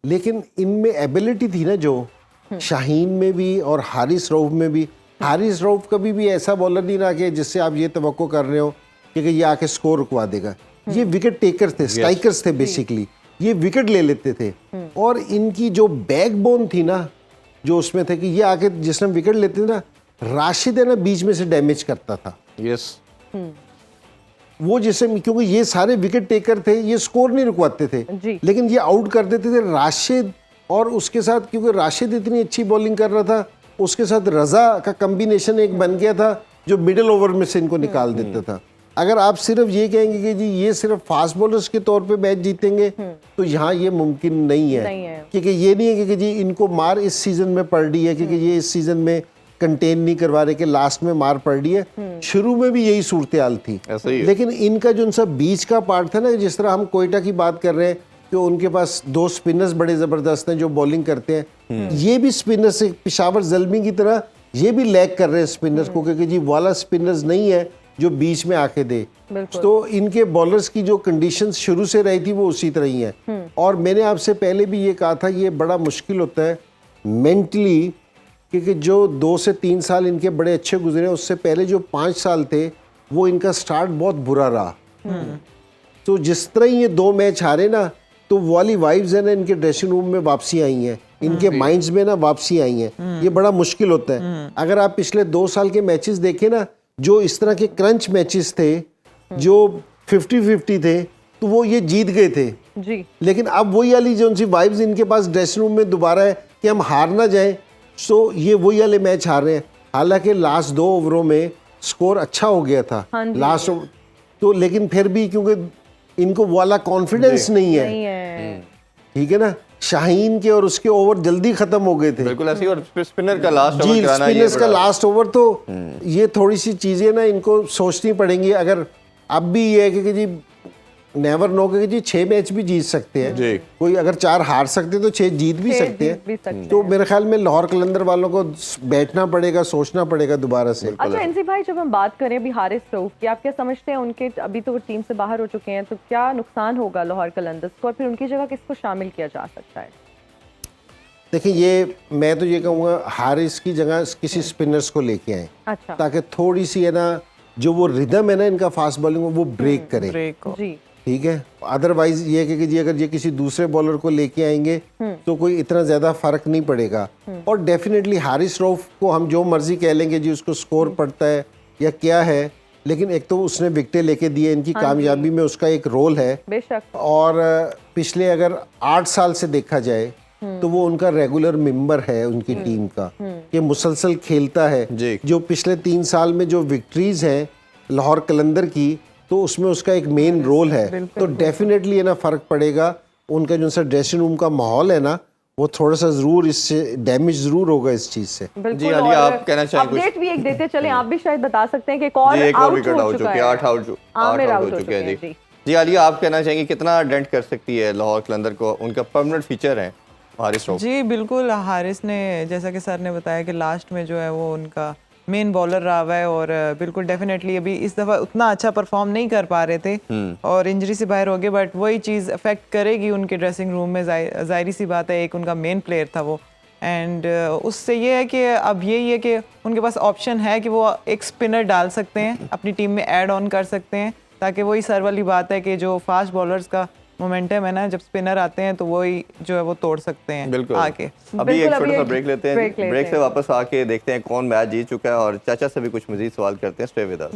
लेकिन इनमें एबिलिटी थी ना, जो शाहीन में भी और हारिस रऊफ में भी। हारिस रऊफ कभी भी ऐसा बॉलर नहीं रहा कि जिससे आप ये तवक्को कर रहे हो कि ये आके स्कोर रुकवा देगा। ये विकेट टेकर्स थे, स्ट्राइकर्स थे बेसिकली, ये विकेट ले लेते थे। और इनकी जो बैकबोन थी ना, जो उसमें थे कि ये आके जिस टाइम विकेट लेते थे ना, राशिद है ना बीच में से डैमेज करता था। यस, वो जिसे, क्योंकि ये सारे विकेट टेकर थे, ये स्कोर नहीं रुकवाते थे, लेकिन ये आउट कर देते थे राशिद। और उसके साथ, क्योंकि राशिद इतनी अच्छी बॉलिंग कर रहा था, उसके साथ रजा का कॉम्बिनेशन एक बन गया था जो मिडिल ओवर में से इनको निकाल देता था। अगर आप सिर्फ ये कहेंगे कि जी ये सिर्फ फास्ट बॉलर्स के तौर पे मैच जीतेंगे, तो यहाँ ये मुमकिन नहीं है, क्योंकि ये नहीं है कि जी इनको मार इस सीजन में पड़ रही है, क्योंकि ये इस सीजन में कंटेन नहीं करवा रहे कि लास्ट में मार पड़ रही है। शुरू में भी यही सूरत हाल थी, लेकिन इनका जो उनसा बीच का पार्ट था ना, जिस तरह हम कोयटा की बात कर रहे हैं कि उनके पास 2 स्पिनर्स बड़े ज़बरदस्त हैं जो बॉलिंग करते हैं, ये भी स्पिनर से पेशावर ज़ल्मी की तरह ये भी लैग कर रहे हैं स्पिनर्स को, क्योंकि जी वाला स्पिनर्स नहीं है जो बीच में आके दे। तो इनके बॉलर्स की जो कंडीशंस शुरू से रही थी वो उसी तरह ही है। और मैंने आपसे पहले भी ये कहा था, ये बड़ा मुश्किल होता है मेंटली, क्योंकि जो 2 से 3 साल इनके बड़े अच्छे गुजरे, उससे पहले जो 5 साल थे वो इनका स्टार्ट बहुत बुरा रहा। तो जिस तरह ही ये 2 मैच हारे ना, तो वो वाली वाइब्स है ना इनके ड्रेसिंग रूम में वापसी आई हैं, इनके माइंड्स में ना वापसी आई हैं। ये बड़ा मुश्किल होता है। अगर आप पिछले 2 साल के मैचेस देखें ना, जो इस तरह के क्रंच मैचेस थे जो 50-50 थे, तो वो ये जीत गए थे जी। लेकिन अब वही वाली जो उनकी वाइब्स इनके पास ड्रेसिंग रूम में दोबारा है कि हम हार ना जाए, सो ये वही वाले मैच हार रहे हैं। हालांकि लास्ट 2 ओवरों में स्कोर अच्छा हो गया था लास्ट, तो लेकिन फिर भी क्योंकि इनको वाला कॉन्फिडेंस नहीं है, ठीक है ना। शाहीन के और उसके ओवर जल्दी खत्म हो गए थे, बिल्कुल ऐसे। और स्पिनर का लास्ट जी, स्पिनर्स का लास्ट ओवर तो ये थोड़ी सी चीज़ें ना इनको सोचनी पड़ेंगी। अगर अब भी ये है कि जी नेवर नो कि जी 6 मैच भी जीत सकते हैं जी। कोई, अगर 4 हार सकते हैं तो 6 जीत भी सकते हैं। तो मेरे ख्याल में लाहौर कलंदर वालों को बैठना पड़ेगा, सोचना पड़ेगा दोबारा से। अच्छा एनसी भाई, जब हम बात करें अभी हारिस रऊफ की, आप क्या समझते हैं उनके, अभी तो वो टीम से बाहर हो चुके हैं, तो क्या नुकसान होगा लाहौर कलंदर्स को और फिर उनकी जगह किसको शामिल किया जा सकता है? देखिए ये मैं तो ये कहूँगा हारिस की जगह किसी स्पिनर्स को लेके आए, अच्छा ताकि थोड़ी सी है ना जो वो रिदम है ना इनका फास्ट बॉलिंग वो ब्रेक करे। जी ठीक है, अदरवाइज ये है कि जी अगर ये किसी दूसरे बॉलर को लेके आएंगे तो कोई इतना ज्यादा फर्क नहीं पड़ेगा। और डेफिनेटली हारिस रऊफ को हम जो मर्जी कह लेंगे जी उसको स्कोर पड़ता है या क्या है, लेकिन एक तो उसने विकेटें लेके दिए, इनकी कामयाबी में उसका एक रोल है। बेशक। और पिछले अगर 8 साल से देखा जाए तो वो उनका रेगुलर मेंबर है उनकी टीम का, कि मुसलसल खेलता है। जी। जो पिछले 3 साल में जो विक्ट्रीज हैं लाहौर कलंदर की, तो उसमें उसका एक मेन रोल है। तो डेफिनेटली है ना फर्क पड़ेगा। उनका जो सा ड्रेसिंग रूम का माहौल है ना वो थोड़ा सा जरूर इससे डैमेज जरूर होगा इस चीज से। जी आलिया, आप कहना चाहें कुछ? अपडेट भी एक देते चले, आप भी शायद बता सकते हैं कि एक और विकेट आउट चुके हैं, 8 आउट हो चुके हैं। जी जी आलिया, आप कहना चाहेंगे कितना डेंट कर सकती है लाहौर कलंदर को? उनका परमानेंट फीचर है हारिस रऊफ। जी बिल्कुल, हारिस ने जैसा कि सर ने बताया कि लास्ट में जो है वो उनका मेन बॉलर रहा हुआ है और बिल्कुल डेफिनेटली अभी इस दफ़ा उतना अच्छा परफॉर्म नहीं कर पा रहे थे और इंजरी से बाहर हो गए, बट वही चीज़ अफेक्ट करेगी उनके ड्रेसिंग रूम में। जाहिर सी बात है, एक उनका मेन प्लेयर था वो, एंड उससे ये है कि अब यही है कि उनके पास ऑप्शन है कि वो एक स्पिनर डाल सकते हैं, अपनी टीम में ऐड ऑन कर सकते हैं, ताकि वही सर वाली बात है कि जो फास्ट बॉलर्स का मोमेंटम है ना, जब स्पिनर आते हैं तो वही जो है वो तोड़ सकते हैं। बिल्कुल आके अभी एक छोटा सा ब्रेक लेते हैं, ब्रेक से वापस आके देखते हैं कौन मैच जीत चुका है और चाचा से भी कुछ मजीद सवाल करते हैं। Stay with us.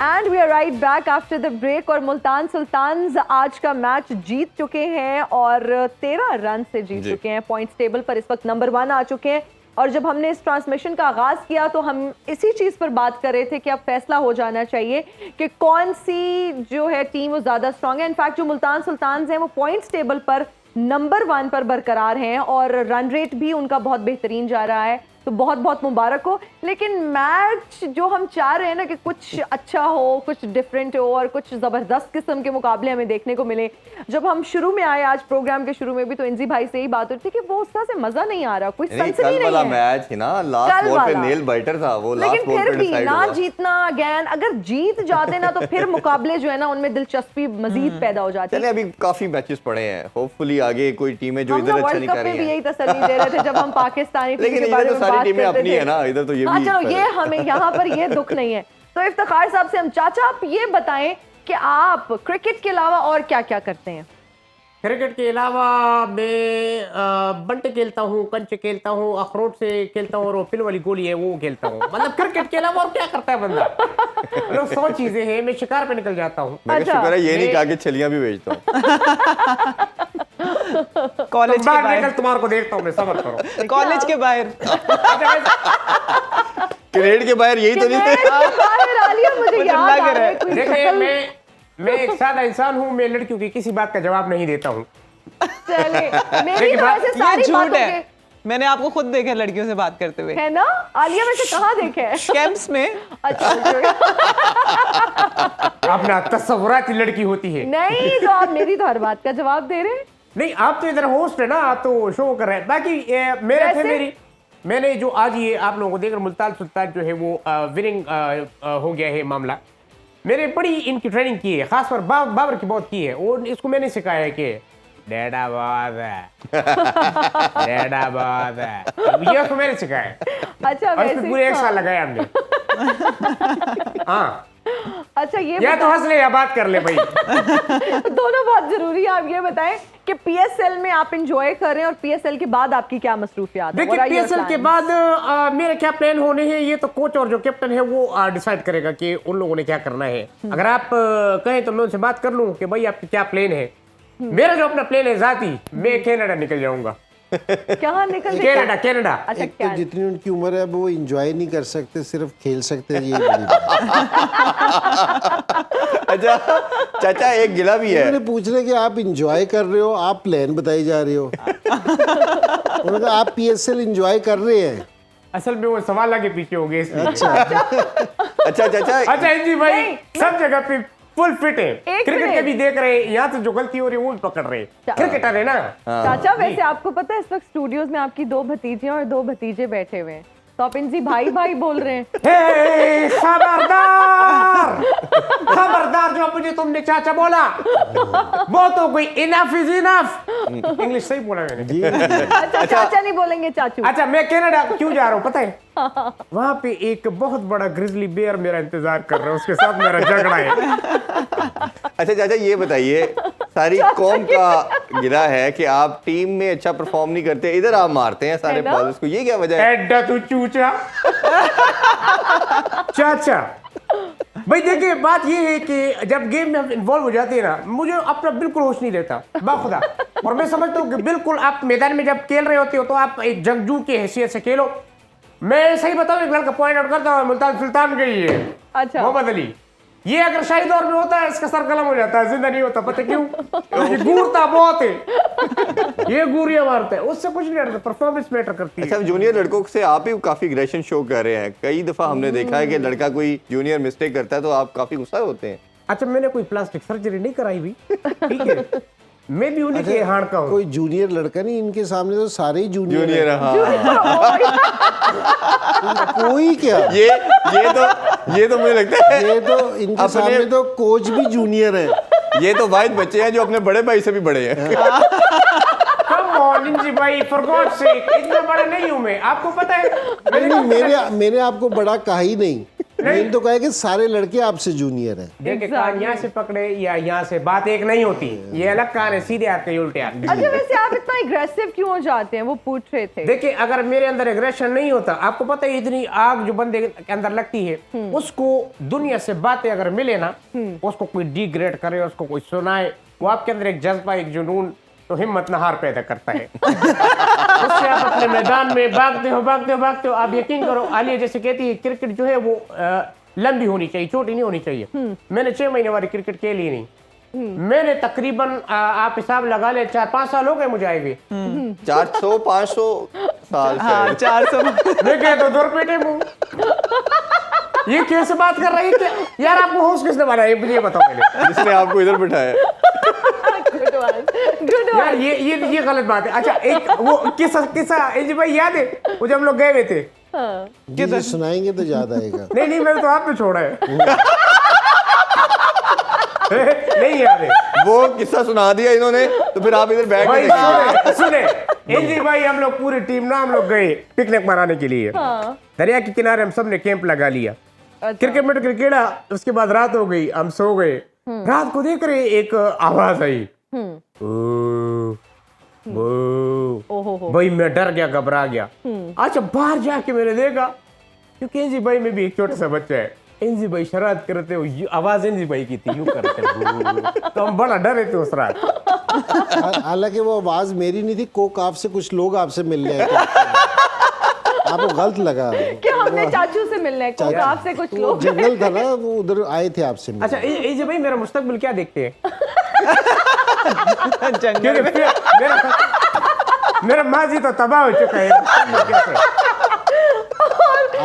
And we are right back after the break. और मुल्तान सुल्तान्स आज का मैच जीत चुके हैं और 13 रन से जीत चुके हैं। पॉइंट्स टेबल पर इस वक्त नंबर 1 आ चुके हैं। और जब हमने इस ट्रांसमिशन का आगाज किया तो हम इसी चीज पर बात कर रहे थे कि अब फैसला हो जाना चाहिए कि कौन सी जो है टीम वो ज्यादा स्ट्रांग है। इनफैक्ट जो मुल्तान सुल्तान्स हैं वो पॉइंट्स टेबल पर नंबर 1 पर बरकरार हैं और रन रेट भी उनका बहुत बेहतरीन जा रहा है, तो बहुत बहुत मुबारक हो। लेकिन मैच जो हम चाह रहे हैं ना कि कुछ अच्छा हो, कुछ डिफरेंट हो और कुछ ज़बरदस्त किस्म के मुकाबले हमें देखने को मिले। जब हम शुरू में आए आज प्रोग्राम के शुरू में भी तो इंजी भाई से ही बात होती थी कि वो उस तरह से मजा नहीं आ रहा, कोई सनसनी नहीं वाला है। मैच है ना, लास्ट बॉल पे नेल बाइटर था वो, लास्ट बॉल पे डिसाइड हुआ। ना जीतना अगेन, अगर जीत जाते ना तो फिर मुकाबले जो है ना उनमें दिलचस्पी मजीद पैदा हो जाती है। चलिए अभी काफी मैचेस पड़े हैं, होपफुली आगे कोई टीमें जो इधर अच्छा नहीं कर रही हैं। यही तसल्ली दे रहे थे जब हम पाकिस्तानी टीम के बारे में बात टीमें अपनी है ना, इधर तो ये भी चलो ये हमें यहाँ पर ये दुख नहीं है। तो इफ्तिखार साहब से हम चाचा आप ये बताएं कि आप क्रिकेट के अलावा और क्या क्या करते हैं? क्रिकेट के अलावा मैं बंटे खेलता हूँ, कंचे खेलता हूँ, अखरोट से खेलता हूँ और वो पिल वाली गोली है वो खेलता हूँ। मतलब क्रिकेट के अलावा और क्या करता है बंदा? मतलब 100 चीजें हैं। मैं शिकार पे निकल जाता हूँ। शुक्र है ये नहीं कहा कि छलियां भी बेचता हूँ। कॉलेज के बाहर निकल, तुम्हारे को देखता हूँ मैं, सब्र करो। कॉलेज के बाहर, क्रिकेट के बाहर यही तो नहीं थे। मुझे याद आ रहा है देखिए मैं एक सादा इंसान हूँ, मैं लड़कियों की किसी बात का जवाब नहीं देता हूँ। मेरी तो वैसे सारी झूठ है, मैंने आपको खुद देखा लड़कियों से बात करते हुए। है ना? आलिया वैसे कहाँ देखे हैं? कैंप्स में। अच्छा अपना तस्वुराती लड़की होती है। नहीं तो आप मेरी तो हर बात का जवाब दे रहे हैं। नहीं, आप तो इधर होस्ट है ना, आप तो शो कर रहे हैं। बाकी मेरा थे मेरी, मैंने जो आज ये आप लोगों को देखकर मुल्तान सुल्तान जो है वो विनिंग हो गया है मामला। मैंने बड़ी इनकी ट्रेनिंग की है, खासकर बाबर की बहुत की है। और इसको मैंने सिखाया है कि डेडा बात है, डेडा बात है, ये उसको मैंने सिखाया। अच्छा, और इसमें पूरे 1 साल लगाया हमने। हाँ अच्छा, ये या तो हंस ले या बात कर ले भाई। दोनों बहुत जरूरी है। आप ये बताएं कि पीएसएल में आप एंजॉय कर रहे हैं और पीएसएल के बाद आपकी क्या मसरूफियात है? देखिए पीएसएल के बाद मेरे क्या प्लान होने हैं ये तो कोच और जो कैप्टन है वो डिसाइड करेगा कि उन लोगों ने क्या करना है। अगर आप कहें तो मैं उनसे बात कर लूं कि भाई आपकी क्या प्लान है। मेरा जो अपना प्लान है जाती, मैं कनाडा निकल जाऊंगा। क्या निकल कनाडा कनाडा। अच्छा एक तो क्या जितनी उनकी उम्र है अब वो एंजॉय नहीं कर सकते, सिर्फ खेल सकते हैं, यही बड़ी बात है। अच्छा चाचा एक गिला भी है। उन्होंने पूछ रहे कि आप एंजॉय कर रहे हो, आप प्लान बताई जा रहे हो। उन्होंने कहा आप पीएसएल एंजॉय कर रहे हैं। असल में वो सवाल आगे पीछे हो गए इसलिए। अच्छा चाचा अच्छा जी भाई सब जगह पे फुल फिट है, एक क्रिकेट मिनट। के भी देख रहे हैं, यहाँ से जो गलती हो रही है वो भी पकड़ रहे हैं, क्रिकेटर है ना। चाचा वैसे आपको पता है इस वक्त स्टूडियोज में आपकी 2 भतीजियां और 2 भतीजे बैठे हुए हैं, तो आप इनसे भाई भाई बोल रहे हैं। हे, खबरदार खबरदार, जो मुझे तुमने चाचा बोला वो तो कोई इनफ इज इनफ। इंग्लिश सही बोला मैंने। अच्छा चाचा नहीं बोलेंगे चाचू। अच्छा मैं कनाडा क्यों जा रहा हूँ पता है? वहां पे एक बहुत बड़ा ग्रिजली बेयर मेरा इंतजार कर रहा है, उसके साथ मेरा झगड़ा है। अच्छा चाचा ये बताइए, सारी कौम का गिला है कि आप टीम में अच्छा परफॉर्म नहीं करते, इधर आप मारते हैं सारे है ना? बॉलर्स को, ये क्या वजह है? एड्डा तू चूचा। चाचा भाई देखिए बात ये है कि जब गेम में इन्वॉल्व हो जाते हैं ना, मुझे अपना बिल्कुल होश नहीं रहता बाखुदा। और मैं समझता हूँ कि बिल्कुल आप मैदान में जब खेल रहे होते हो तो आप एक जंगजू की हैसियत से खेलो। मैं सही बताऊँ, एक लड़का पॉइंट आउट करता हूँ, मुल्तान सुल्तान गई है, अच्छा मोहम्मद अली। ये अगर शाही दौर में होता है इसका सर कलम हो जाता है, जिंदा नहीं होता। पता क्यों? ये गूरता बहुत है, ये गूरिया मारता है, उससे कुछ नहीं करता, परफॉर्मेंस मैटर करती है। अच्छा जूनियर लड़कों से आप ही काफी एग्रेशन शो कर रहे हैं, कई दफा हमने देखा है कि लड़का कोई जूनियर मिस्टेक करता है तो आप काफी गुस्सा होते हैं। अच्छा मैंने कोई प्लास्टिक सर्जरी नहीं कराई भी, ठीक है, मैं भी उन्हीं के हाड़ का हूँ। कोई जूनियर लड़का नहीं, इनके सामने तो सारे ही जूनियर जूनियर हैं। हाँ कोई क्या, ये तो मुझे लगता है ये तो इनके अपने- सामने तो कोच भी जूनियर है। ये तो वाहिद बच्चे हैं जो अपने बड़े भाई से भी बड़े हैं। कम ऑन जी भाई, फॉर गॉड सेक, इतना बड़ा नहीं हूँ मैं, आपको पता है। मैंने आपको बड़ा कहा ही नहीं, मैंने तो कहा है कि सारे लड़के आपसे जूनियर हैं। देखिए कान यहाँ से पकड़े या यहाँ से, बात एक नहीं होती, ये अलग कान है, सीधे हाथ के उल्टे हाथ। अच्छा वैसे आप इतना एग्रेसिव क्यों हो जाते हैं, वो पूछ रहे थे। देखिए अगर मेरे अंदर एग्रेशन नहीं होता, आपको पता है इतनी आग जो बंदे के अंदर लगती है, उसको दुनिया से बातें अगर मिले ना, उसको कोई डिग्रेड करे, उसको कोई सुनाए, वो आपके अंदर एक जज्बा, एक जुनून, तो हिम्मत नहार पैदा करता है। उससे आप अपने मैदान में भागते हो। आप यकीन करो, आलिया जैसे कहती है क्रिकेट जो है वो लंबी होनी चाहिए, छोटी नहीं होनी चाहिए। मैंने 6 महीने वाली क्रिकेट खेली ही नहीं। मैंने तकरीबन आप हिसाब लगा ले 4-5 साल हो गए मुझे आए हुए। 400-500 साल से। हाँ 400। मैं कह तो दूर पेटे मुंह, ये कैसे बात कर रही है यार? आपको होश किसने बनाया ये बताओ पहले। जिसने आपको इधर बिठाया। गुड यार ये गलत बात है। अच्छा एक वो किस्सा एजी भाई याद है, वो जब हम लोग गए हुए थे? जी सुनाएंगे तो याद आएगा। नहीं मैंने तो आपने छोड़ा है। नहीं याद है वो किस्सा सुना दिया इन्होंने, तो फिर आप इधर बैठ के भाई। देखिए। सुने एजी भाई, हम लोग पूरी टीम ना, हम लोग गए पिकनिक मनाने के लिए। दरिया के किनारे हम सब ने कैंप लगा लिया, क्रिकेट खेला। उसके बाद रात हो गई, हम सो गए। रात को देख रहे एक आवाज आई, भाई मैं डर गया, घबरा गया। अच्छा बाहर जाके मैंने देखा, क्योंकि एनजी भाई में भी एक छोटा सा बच्चा है, एनजी भाई शरारत करते हो, आवाज एनजी भाई की थी, यूं करते। तो हम बड़ा डरे थे उस रात। हालांकि वो आवाज मेरी नहीं थी, कोक आपसे कुछ लोग आपसे मिलने आए थे। आपको गलत लगा। क्या हमने चाचू से मिलना है, कोक आपसे कुछ वो लोग। जंगल था ना, वो उधर आए थे आपसे मिलने। अच्छा एनजी भाई मेरा मुस्तकबिल क्या देखते हैं? जंगल क्योंकि मेरा माजी तो तबाह हो चुका है।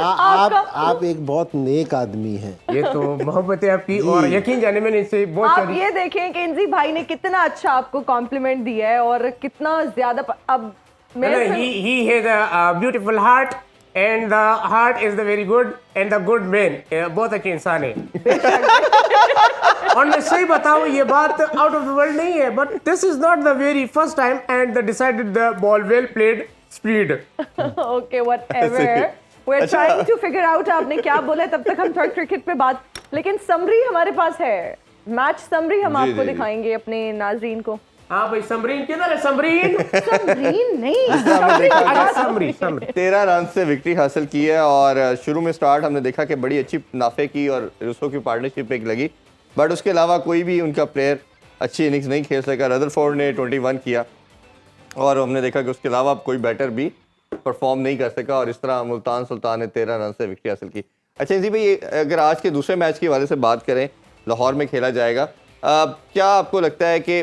आप एक बहुत नेक आदमी हैं। ये तो मोहब्बत है आपकी, और यकीन जाने मैंने इनसे बहुत आप सारी। ये देखें कि इंजी भाई ने कितना अच्छा आपको कॉम्प्लीमेंट दिया है और कितना ज्यादा अब he has a beautiful heart and the heart is the very good and the good man, बहुत अच्छे इंसान है। और मैं सही बताऊं, ये बात आउट ऑफ द वर्ल्ड नहीं है, but this is not the very first time and the decided the ball well played speed. Okay whatever, we are trying to figure out आपने क्या बोला। तब तक हम थोड़ा क्रिकेट पे बात, लेकिन समरी हमारे पास है, मैच समरी हम जी, आपको जी। दिखाएंगे अपने नाजरीन को। हाँ भाई, समरीन किधर है? समरीन समरीन नहीं, अच्छा समरी 13 रन से विक्ट्री हासिल की है, और शुरू में स्टार्ट हमने देखा कि बड़ी अच्छी नाफे की और रूसो की पार्टनरशिप एक लगी, बट उसके अलावा कोई भी उनका प्लेयर अच्छी इनिंग्स नहीं खेल सका। रदरफोर्ड ने 21 किया, और हमने देखा कि उसके अलावा अब कोई बैटर भी परफॉर्म नहीं कर सका और इस तरह मुल्तान सुल्तान ने 13 रन से विकेट हासिल की। अच्छा जी भाई, अगर आज के दूसरे मैच के हवाले से बात करें, लाहौर में खेला जाएगा, क्या आपको लगता है कि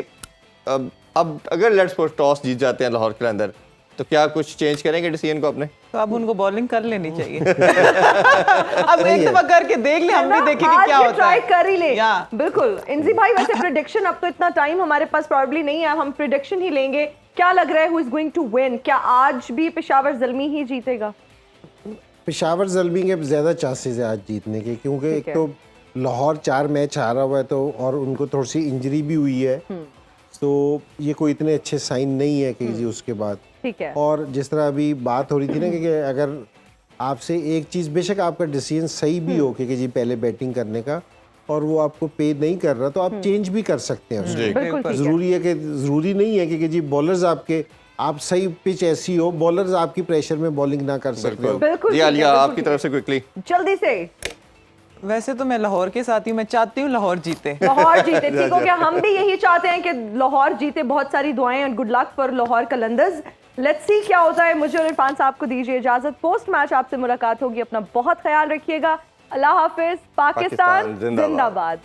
अब अगर लेट्स सपोज टॉस जीत जाते हैं लाहौर के अंदर, तो क्या कुछ चेंज करेंगे डिसीजन को अपने? तो अब उनको बॉलिंग कर लेनी चाहिए। अब एक दफा करके देख ले, हम भी देखें कि क्या होता है। ट्राई कर ही ले। बिल्कुल इंजी भाई, वैसे प्रेडिक्शन, अब तो इतना टाइम हमारे पास प्रॉब्ली नहीं है, हम प्रेडिक्शन ही लेंगे। क्या लग रहा है who is going to win? क्या आज भी पेशावर ज़ल्मी ही जीतेगा? पेशावर ज़ल्मी के ज़्यादा चांसेस है आज जीतने के, क्योंकि एक तो लाहौर 4 मैच हारा हुआ है, तो और उनको थोड़ी सी इंजरी भी हुई है, तो ये कोई इतने अच्छे साइन नहीं है कि जी उसके बाद। ठीक है। और जिस तरह अभी बात हो रही थी ना कि अगर आपसे एक चीज़, बेशक आपका डिसीजन सही भी हो कि जी पहले बैटिंग करने का, और वो आपको पे नहीं कर रहा, तो आप चेंज भी कर सकते हैं उसको। ज़रूरी है कि ज़रूरी नहीं है कि जी बॉलर्स आपके, आप सही पिच ऐसी हो, बॉलर्स आपकी प्रेशर में बॉलिंग ना कर सकते हो। बिल्कुल। आलिया, आपकी तरफ से क्विकली जल्दी से। वैसे तो मैं लाहौर के साथ ही, मैं चाहती हूँ लाहौर जीते। लाहौर जीते, ठीक हो गया। हम भी यही चाहते हैं कि लाहौर जीते। बहुत सारी दुआएं और good luck for Lahore Qalandars. Let's see क्या होता है। मुझे और इरफान साहब को दीजिए इजाजत, पोस्ट मैच आपसे मुलाकात होगी। अपना बहुत ख्याल रखिएगा। अल्लाह हाफिज। पाकिस्तान जिंदाबाद।